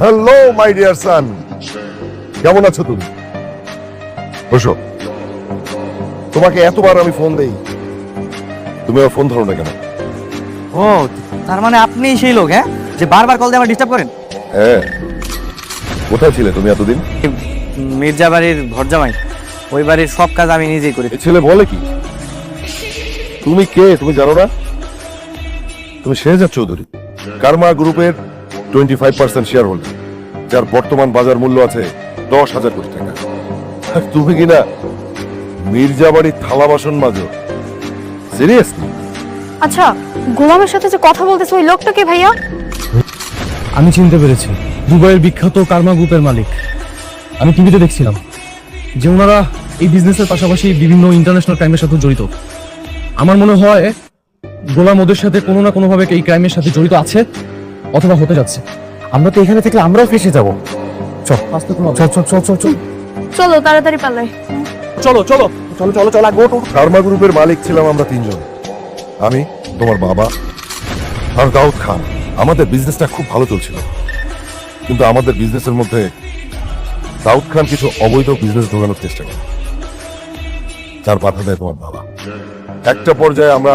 Hello my dear son, কেমন আছো তুমি? বসো। তোমাকে এতবার আমি ফোন দেই, তুমি আমার ফোন ধরো না কেন? ও, তার মানে আপনি সেই লোক, হ্যাঁ, যে বারবার কল দিয়ে আমার ডিস্টার্ব করেন। হ্যাঁ, কোথায় ছিলে তুমি এতদিন? মির্জা বাড়ির ভরজামাই, ওই বাড়ির সব কাজ আমি নিজেই করি। এই ছেলে বলে কি? তুমি কে তুমি জানো না? তুমি শেহজাদ চৌধুরী, কারমা গ্রুপের 25% শেয়ার হোল্ডার, যার বর্তমান বাজার মূল্য আছে 10,000 কোটি টাকা। আর তুমি কিনা মির্জা বাড়ির থালা বাসন মাজো? সিরিয়াসলি? আচ্ছা, গোলামের সাথে যে কথা বলতেছে ওই লোকটা কে ভাইয়া? আমি চিনতে পেরেছি, দুবাইয়ের বিখ্যাত কারমা গ্রুপের মালিক। আমি টিভিতে দেখছিলাম যে ওনারা এই বিজনেসের পাশাপাশি বিভিন্ন ইন্টারন্যাশনাল ক্রাইমের সাথে জড়িত। আমার মনে হয় গোলাম ওদের সাথে কোনো না কোনো ভাবে এই ক্রাইমের সাথে জড়িত আছে অথবা হতে যাচ্ছে। আমরা তো এখানে থেকে আমরাও ফেসে যাব। চল আস্তে চল চল চল চল চল চলো তাড়াতাড়ি পালাই। চলো চলো চলো চলো চলো গো টু। কারমা গ্রুপের মালিক ছিলাম আমরা তিনজন, আমি, তোমার বাবা আর দাউদ খান। আমাদের বিজনেসটা খুব ভালো চলছিল, কিন্তু আমাদের বিজনেসের মধ্যে দাউদ খান কিছু অবৈধ বিজনেস ঢোকানোর চেষ্টা করে, যার বাধা দেয় তোমার বাবা। একটা পর্যায়ে আমরা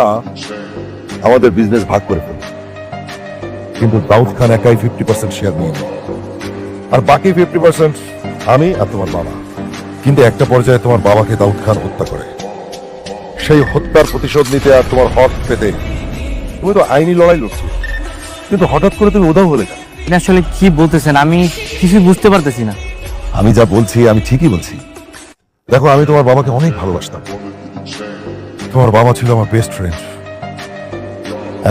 আমাদের বিজনেস ভাগ করে ফেলি, কিন্তু দাউদ খান একাই 50% শেয়ার নিয়ে নেয়, আর বাকি 50% আমি আর তোমার বাবা। কিন্তু একটা পর্যায়ে তোমার বাবাকে দাউদ খান হত্যা করে। সেই হত্যার প্রতিশোধ নিতে আর তোমার হক পেতে তুমি তো আইনি লড়াই লড়ছিলে, কিন্তু হঠাৎ করে তুমি উধাও হলে কেন? আপনি আসলে কি বলতেছেন? আমি কিছু বুঝতে পারতেছি না। আমি যা বলছি আমি ঠিকই বলছি। দেখো, আমি তোমার বাবাকে অনেক ভালোবাসতাম, তোমার বাবা ছিল আমার বেস্ট ফ্রেন্ড।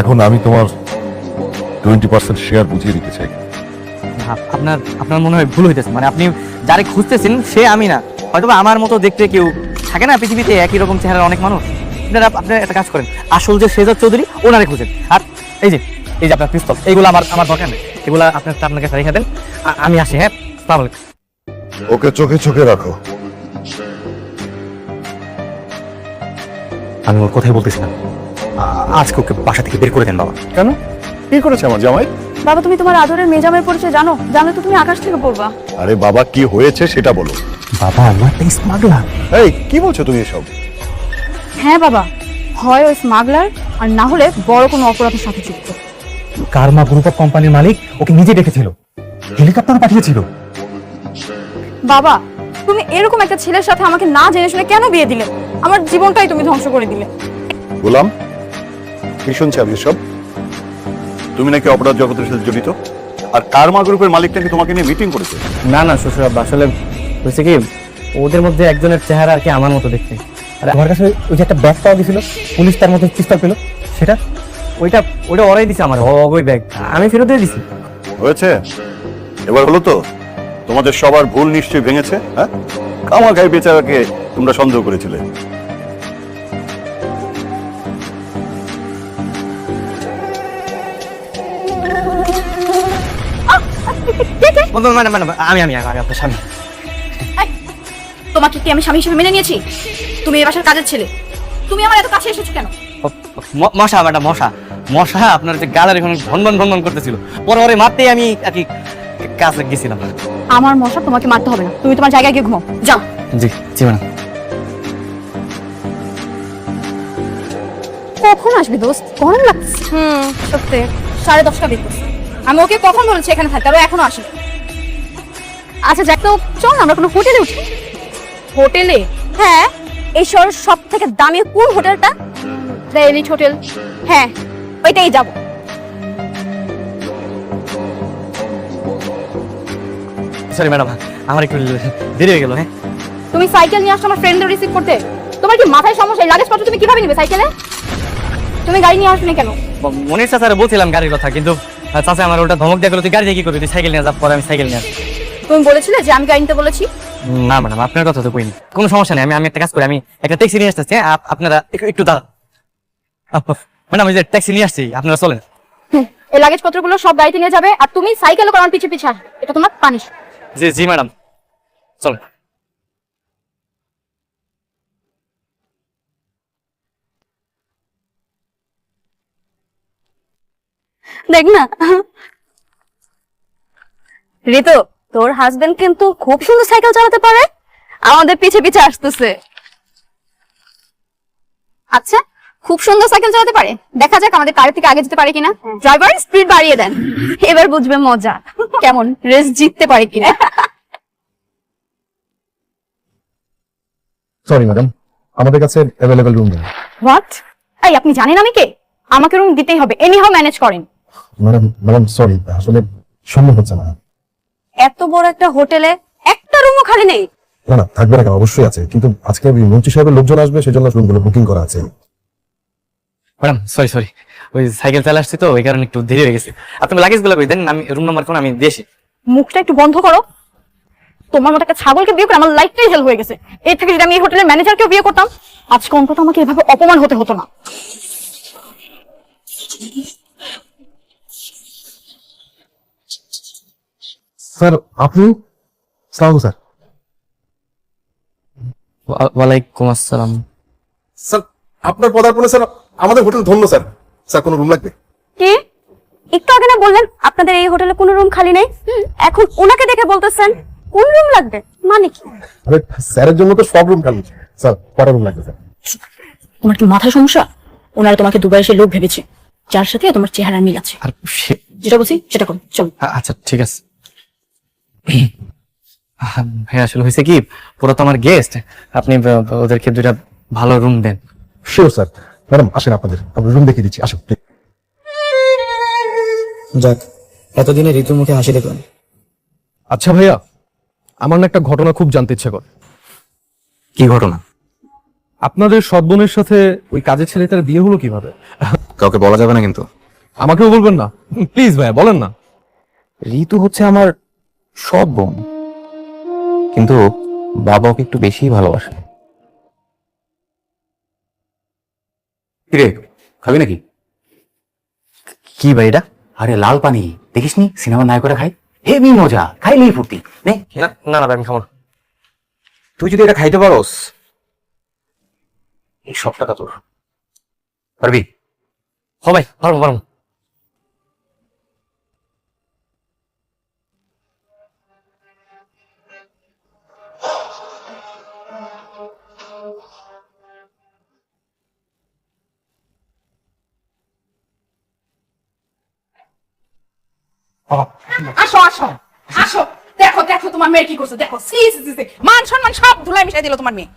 এখন আমি তোমার 20% শেয়ার বুঝিয়ে দিতে চাই। আপনার আপনার মনে হয় ভুল হইতেছে। মানে আপনি যারে খুঁজতেছেন সে আমি না, হয়তো আমার মতো দেখতে কেউ থাকে না পৃথিবীতে, একই রকম চেহারার অনেক মানুষ। আপনার একটা কাজ করেন, আসল যে শেহজাদ চৌধুরী ওনারে খুঁজেন। আর এই যে আপনার পিস্তল, এইগুলো আমার আমার দরকার নেই, এগুলো আপনার কাছে রেখে দেন। আমি আসি, হ্যাঁ। আসসালামু আলাইকুম। ওকে চোখে চোখে রাখো। আমি ওর কথাই বলতেছিলাম, আজকে ওকে বাসা থেকে বের করে দেন বাবা। কেন? কি করেছে আমার জামাই? বাবা, তুমি তোমার আদরের মেজামের পরিচয় জানো? জানলে তো তুমি আকাশ থেকে পড়বা। আরে বাবা, কি হয়েছে সেটা বলো। বাবা আমার একটা স্মাগলার। এই কি বলছো তুমি এসব? হ্যাঁ বাবা, হয় ওই স্মাগলার আর না হলে বড় কোনো অপরাধের সাথে যুক্ত। কারমা গ্রুপ অফ কোম্পানির মালিক ওকে নিজে ডেকেছিল, হেলিকপ্টার পাঠিয়েছিল। বাবা, তুমি এরকম একটা ছেলের সাথে আমাকে না জেনে শুনে কেন বিয়ে দিলে? আমার জীবনটাই তুমি ধ্বংস করে দিলে। গোলাম, কি শুনছি আমি এসব? তুমি নাকি অপরাধ জগতের সাথে জড়িত, আর কারমা গ্রুপের মালিক নাকি তোমাকে নিয়ে মিটিং করেছে। না না শ্বশুর আব্বা, আসলে হয়েছে কি, ওদের মধ্যে একজনের চেহারা আর কি আমার মতো দেখতে। আর আমার কাছে ওই যে একটা ব্যাগ পাওয়া গেছিল, পুলিশ তার মতো পিস্তল পেল, সেটা ওইটা ওরাই দিছে আমার ওই ব্যাগ, আমি ফেরত দিয়ে দিছি। হয়েছে, এবার হলো তো? তোমাদের সবার ভুল নিশ্চয়ই ভেঙেছে। হ্যাঁ, কামা গায়ে বেচারাকে তোমরা সন্দেহ করেছিলে। মানে মানে আমি আমি আমি আপনার স্বামী। তোমাকে কি আমি স্বামী হিসেবে মেনে নিয়েছি? তুমি এই বাসার কাজের ছেলে, তুমি আমার এত কাছে এসেছো কেন? মশা ম্যাডাম, মশা মশা আপনার যে গালার এখন ভনভন ভনভন করতেছিল, পরে ওরে মারতেই আমি আর কি কাছে গেছিলাম। আমার মশা তোমাকে মারতে হবে না, তুমি তোমার জায়গায় গিয়ে ঘুমাও, যাও। জি জি ম্যাডাম। কখন আসবি দোস্ত? গরম লাগছে। সত্যি 10:30টা বেজেছে। আমি ওকে কখন বলেছি এখানে থাকতে, আর ও এখনো আসেনি। আচ্ছা যাক, তো চল আমরা কোনো হোটেলে উঠি। হোটেলে? হ্যাঁ, এই শহরের সব থেকে দামি কোন হোটেলটা? The elite hotel. হ্যাঁ, ওইটাই যাব। সরি ম্যাডাম, আমার একটু দেরি হয়ে গেল। হ্যাঁ, তুমি সাইকেল নিয়ে আসছো আমার ফ্রেন্ডদের রিসিভ করতে? তোমার কি মাথায় সমস্যা? এই লাগেজপত্র তুমি কিভাবে নিবে সাইকেলে? তুমি গাড়ি নিয়ে আসবে কেন? মনির চাচারে বলছিলাম গাড়ির কথা, কিন্তু চাচা আমার ওটা ধমক দিয়ে গেল, তুই গাড়ি দিয়ে কি করবি, তুই সাইকেল নিয়ে যা। পরে আমি সাইকেল নিয়ে আসি। তুমি বলেছিলে যে আমি গাড়ি নিতে বলেছি। না ম্যাডাম, আপনার কথা তো কইনি। কোনো সমস্যা নেই, আমি একটা কাজ করি, আমি একটা ট্যাক্সি নিয়ে আসতেছি। আপনারা একটু দাঁড়ান। ম্যাডাম, এই যে ট্যাক্সি নিয়ে আসছি, আপনারা চলেন। এই লাগেজপত্রগুলো সব গাড়িতে নিয়ে যাবে, আর তুমি সাইকেলে করে আমার পিছে পিছে আসবে। এটা তোমার পানিশ। জি জি ম্যাডাম, চলেন। দেখ না, ঋতু, তোর হাজবেন্ড কিন্তু খুব সুন্দর সাইকেল চালাতে পারে, আমাদের পিছে পিছে আসতেছে। আচ্ছা, খুব সুন্দর সাইকেল চালাতে পারে, দেখা যাক আমাদের কারের থেকে আগে যেতে পারে কিনা। ড্রাইভার স্পিড বাড়িয়ে দেন, এবার বুঝবে মজা, কেমন রেস জিততে পারে কিনা। সরি ম্যাডাম, আমাদের কাছে অ্যাভেলেবল রুম নেই। হোয়াট? এই আপনি জানেন আমি কে? আমাকে রুম দিতেই হবে, এনিহাও ম্যানেজ করেন। ম্যাডাম সরি, আসলে সম্ভব হচ্ছে না। এত বড় একটা হোটেলে একটা রুমও খালি নেই? না, থাকবে না কেন, অবশ্যই আছে, কিন্তু আজকে মন্ত্রী সাহেবের লোকজন আসবে, সেজন্য রুমগুলো বুকিং করা আছে। ম্যাডাম সরি, ওই সাইকেল চালা আসছে তো ওই কারণে একটু দেরি হয়ে গেছে। আপনি লাগেজ গুলো দেন, আমি রুম নাম্বার কোন আমি দিয়েছি। মুখটা একটু বন্ধ করো। তোমার মতো একটা ছাগলকে বিয়ে করে আমার লাইফটাই হেল হয়ে গেছে। এর থেকে যদি আমি এই হোটেলের ম্যানেজারকেও বিয়ে করতাম, আজকে অন্তত আমাকে এভাবে অপমান হতে হতো না। স্যার আপনি? সালাম স্যার। ওয়ালাইকুম আসসালাম। স্যার আপনার পদার্পণে স্যার আমাদের হোটেল ধন্য স্যার। স্যার কোনো রুম লাগবে? কি একটু আগে না বললেন আপনাদের এই হোটেলে কোনো রুম খালি নেই, এখন ওনাকে দেখে বলতেছেন কোন রুম লাগবে? মানে কি? আরে স্যারের জন্য তো সব রুম খালি, স্যার কটা রুম লাগবে স্যার? তোমার কি মাথা সমস্যা? ওনারা তোমাকে দুবাই এসে লোক ভেবেছে, যার সাথে তোমার চেহারা মিল আছে। আর যেটা বলছি সেটা করো, চলো। আচ্ছা ঠিক আছে। হ্যাঁ আসলে হয়েছে কি, পুরো তো আমার গেস্ট, আপনি ওদেরকে দুইটা ভালো রুম দেন। Sure sir. ম্যাডাম আসেন, আপনাদের রুম দেখিয়ে দিচ্ছি, আসুন। যাক, এতদিনে ঋতুর মুখে হাসি দেখলাম। আচ্ছা ভাইয়া, আমার না একটা ঘটনা খুব জানতে ইচ্ছা করে। কি ঘটনা? আপনাদের সৎ বোনের সাথে ওই কাজের ছেলেটার বিয়ে হলো কিভাবে? কাউকে বলা যাবে না কিন্তু। আমাকেও বলবেন না প্লিজ ভাইয়া, বলেন না। ঋতু হচ্ছে আমার সৎ বোন, কিন্তু বাবা ওকে একটু বেশিই ভালোবাসে। কিরে, খাবি নাকি? কি ভাই এটা? আরে লাল পানি দেখিসনি, সিনেমার নায়করা খায়, হেভি মজা, খাইলেই ফুর্তি। নে, না না না ভাই, আমি খাবো না। তুই যদি এটা খাইতে পারোস, এই সব টাকা তোর। পারবি? হ ভাই, পারবো পারবো। আসো আসো আসো, দেখো দেখো তোমার মেয়ে কি করছে, দেখো সি সি সি, মান সম্মান সব ধুলাই মিশাই দিল তোমার মেয়ে।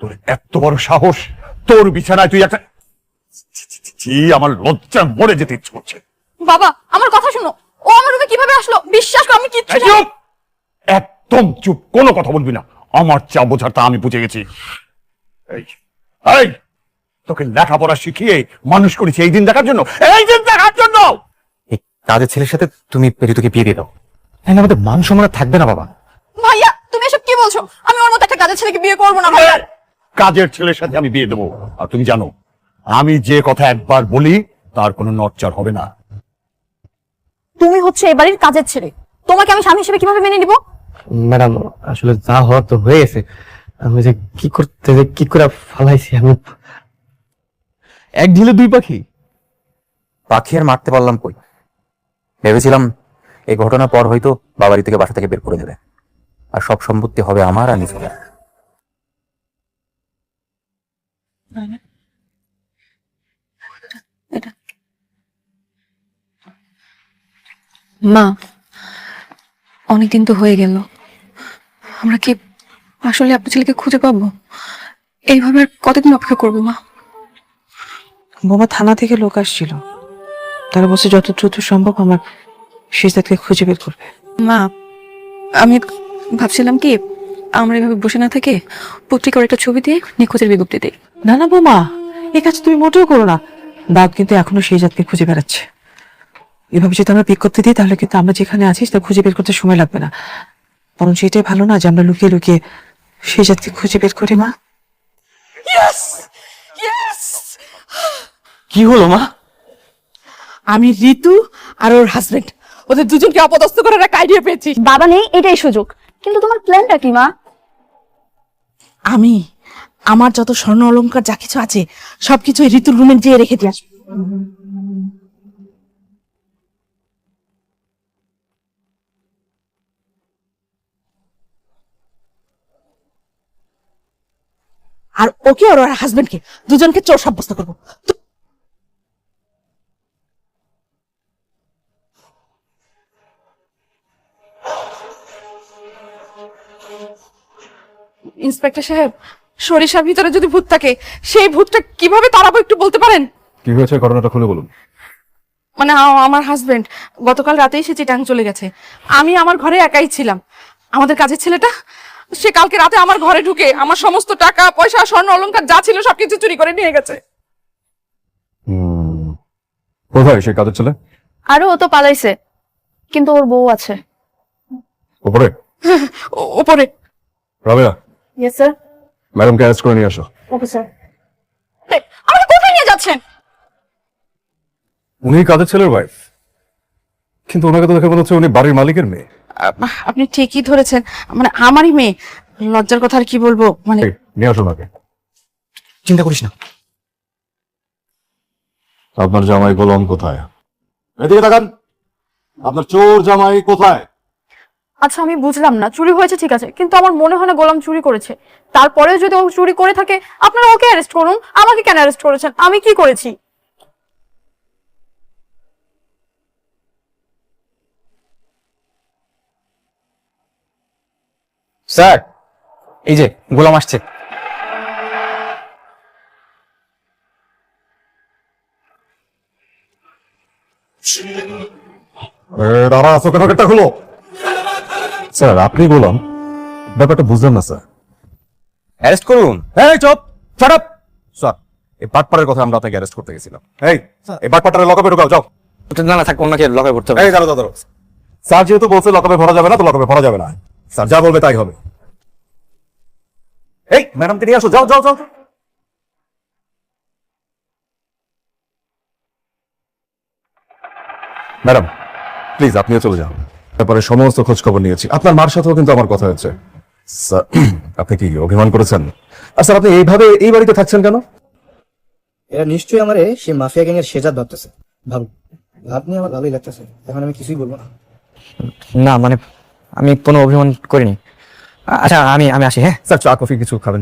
তোর এত বড় সাহস, তোর বিছানায় তুই একটা আমার লজ্জা মরে যেতে ইচ্ছে করছে। বাবা আমার কথা শুনো, ও আমার রুমে কিভাবে আসলো? বিশ্বাস করো আমি কিচ্ছু জানি না। চুপ, একদম চুপ, কোনো কথা বলবি না। আমার চা বোঝার তা আমি বুঝে গেছি। এই এই তোকে লেখাপড়া শিখিয়ে মানুষ করেছি এই দিন দেখার জন্য, এই দিন দেখার জন্য। এই কাজের ছেলের সাথে তুমি ঋতুকে বিয়ে দিয়ে দাও, তাহলে আমাদের মান সম্মান আর থাকবে না বাবা। ভাইয়া তুমি এসব কি বলছো? আমি ওর মতো একটা কাজের ছেলেকে বিয়ে করবো না ভাইয়া। কাজের ছেলের সাথে আমি বিয়ে দেবো, আর তুমি জানো আমি যে কথা একবার বলি তার কোনো নড়চড় হবে না। তুমি হচ্ছে এই বাড়ির কাজের ছেলে, তোমাকে আমি স্বামী হিসেবে কিভাবে মেনে নিব? ম্যাডাম আসলে যা হওয়ার তো হয়ে গেছে, আমি যে কি করে ফালাইছি আমি। এক ঢিলে দুই পাখি। পাখি আর মারতে পারলাম কই, ভেবেছিলাম এই ঘটনার পর হয়তো বাবারি থেকে বাসা থেকে বের করে দেবে, আর সব সম্পত্তি হবে আমার আর নিজের। মা, অনেকদিন তো হয়ে গেল, আমরা কি আসলে আপনার ছেলেকে খুঁজে পাবো? এইভাবে আর কতদিন অপেক্ষা করবো মা? বোমা থানা থেকে লোক আসছিল, তারা বলছে যত দ্রুত সম্ভব আমার শেষদাতকে খুঁজে বের করবে। মা, আমি ভাবছিলাম কি আমরা এভাবে বসে না থেকে পত্রিকার একটা ছবি দিয়ে নিখোঁজের বিজ্ঞপ্তি দিই। না না বোমা, এই কাজ তুমি মোটেও করো না। দাগ কিন্তু এখনো সেই জাতকে খুঁজে বেড়াচ্ছে। এভাবে যদি আমরা বিজ্ঞপ্তি দিই তাহলে কিন্তু আমরা যেখানে আছি তা খুঁজে বের করতে সময় লাগবে না, বরং সেটাই ভালো না যে আমরা লুকিয়ে লুকিয়ে সেই জাতকে খুঁজে বের করি। মা কি হলো মা? আমি ঋতু আর ওর হাজবেন্ড, ওদের দুজনকে অপদস্থ করার একটা আইডিয়া পেয়েছি। বাবা নেই এটাই সুযোগ, কিন্তু তোমার প্ল্যানটা কি মা? আমি আমার যত স্বর্ণ অলংকার যা কিছু আছে সবকিছু ঋতুর রুমে যেয়ে রেখে দিয়ে আসবো। আর ওকে আর ওর হাজবেন্ডকে দুজনকে চোর সাব্যস্ত করবো। ইন্সপেক্টর সাহেব, সরিষার ভিতরে যদি ভূত থাকে সেই ভূতটা কিভাবে তাড়াবো একটু বলতে পারেন? কি হয়েছে ঘটনাটা খুলে বলুন। মানে আমার হাজবেন্ড গতকাল রাতেই সে চিটাং চলে গেছে। আমি আমার ঘরে একাই ছিলাম। আমাদের কাজের ছেলেটা সে কালকে রাতে আমার ঘরে ঢুকে আমার সমস্ত টাকা পয়সা স্বর্ণ অলংকার যা ছিল সবকিছু চুরি করে নিয়ে গেছে। কোথায় সে কাজের ছেলে? আরো ও তো পালাইছে, কিন্তু ওর বউ আছে উপরে। উপরে। Rabeya, yes sir. ম্যাডামকে অ্যারেস্ট করে নিয়ে আসো। Okay sir. আমাকে কোথায় নিয়ে যাচ্ছেন? উনি কাজের ছেলের ওয়াইফ, কিন্তু ওনাকে তো দেখে মনে হচ্ছে উনি বাড়ির মালিকের মেয়ে। আপনি ঠিকই ধরেছেন, মানে আমারই মেয়ে। লজ্জার কথা আর কি বলবো, মানে এই, নিয়ে আসো ওনাকে। চিন্তা করিস না। আপনার জামাই গোলাম কোথায়? এদিকে তাকান, আপনার চোর জামাই কোথায়? আচ্ছা আমি বুঝলাম না, চুরি হয়েছে ঠিক আছে, কিন্তু আমার মনে হয় না গোলাম চুরি করেছে। তারপরেও যদি ও চুরি করে থাকে আপনারা ওকে অ্যারেস্ট করুন, আমাকে কেন অ্যারেস্ট করেছেন? আমি কি করেছি? স্যার, এই যে গোলাম আসছে। দাঁড়া আছো কেন? গেটটা খুলো। স্যার আপনি গোলাম, ব্যাপারটা বুঝলাম না স্যার। অ্যারেস্ট করুন। এই চুপ, শাট আপ। স্যার, এই বাটপাড়ের কথা আমরা আপনাকে অ্যারেস্ট করতে গেছিলাম। এই বাটপাড়ারে লকআপে ঢোকাও, যাও। না না থাক, ওনাকে লকায় পড়তে হবে। এই দাঁড়াও দাঁড়াও। স্যার যেহেতু বলছে লকআপে ভরা যাবে না, তো লকআপে ভরা যাবে না। স্যার যা বলবে তাই হবে। এই ম্যাডামকে নিয়ে আসো, যাও যাও যাও। ম্যাডাম প্লিজ আপনিও চলে যান। ব্যাপারে সমস্ত খোঁজ খবর নিয়েছি, আপনার মার সাথেও কিন্তু আমার কথা হয়েছে। স্যার আপনি কি অভিমান করেছেন? আর স্যার আপনি এইভাবে এই বাড়িতে থাকছেন কেন? এরা নিশ্চয়ই আমারে সে মাফিয়া গ্যাংয়ের শেজাদ ভাবতেছে। ভাবনি আমার ভালোই লাগতেছে, এখন আমি কিছুই বলবো না। না মানে আমি কোনো অভিমান করিনি। আচ্ছা আমি আমি আসি। হ্যাঁ স্যার চা কফি কিছু খাবেন?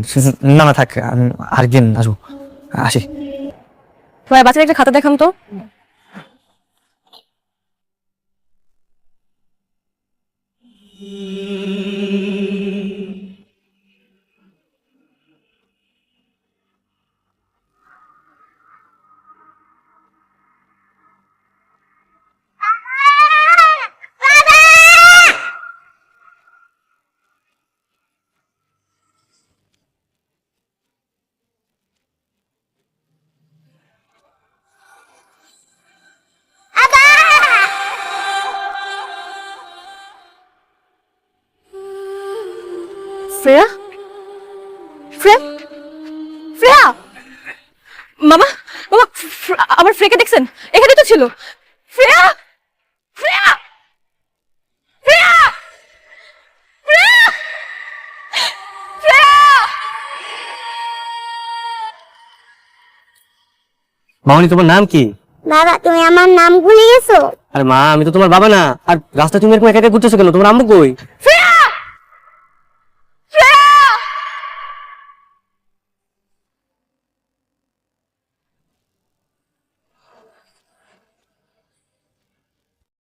না না থাক, আমি আরেকদিন আসবো। আসি। ভাই বাচ্চার একটা খাতা দেখান তো। শ্রেয়া, শ্রেয়া, শ্রেয়া, মামা মামা, আমার ফ্রেকে দেখছেন? এখানে তো ছিল। শ্রেয়া, শ্রেয়া, শ্রেয়া, শ্রেয়া, শ্রেয়া। মামনি তোমার নাম কি? বাবা তুমি আমার নাম ভুলে গেছো? আরে মা, আমি তো তোমার বাবা না। আর রাস্তায় তুমি এরকম একা একা ঘুরতেছো কেন? তোমার আম্মু কই?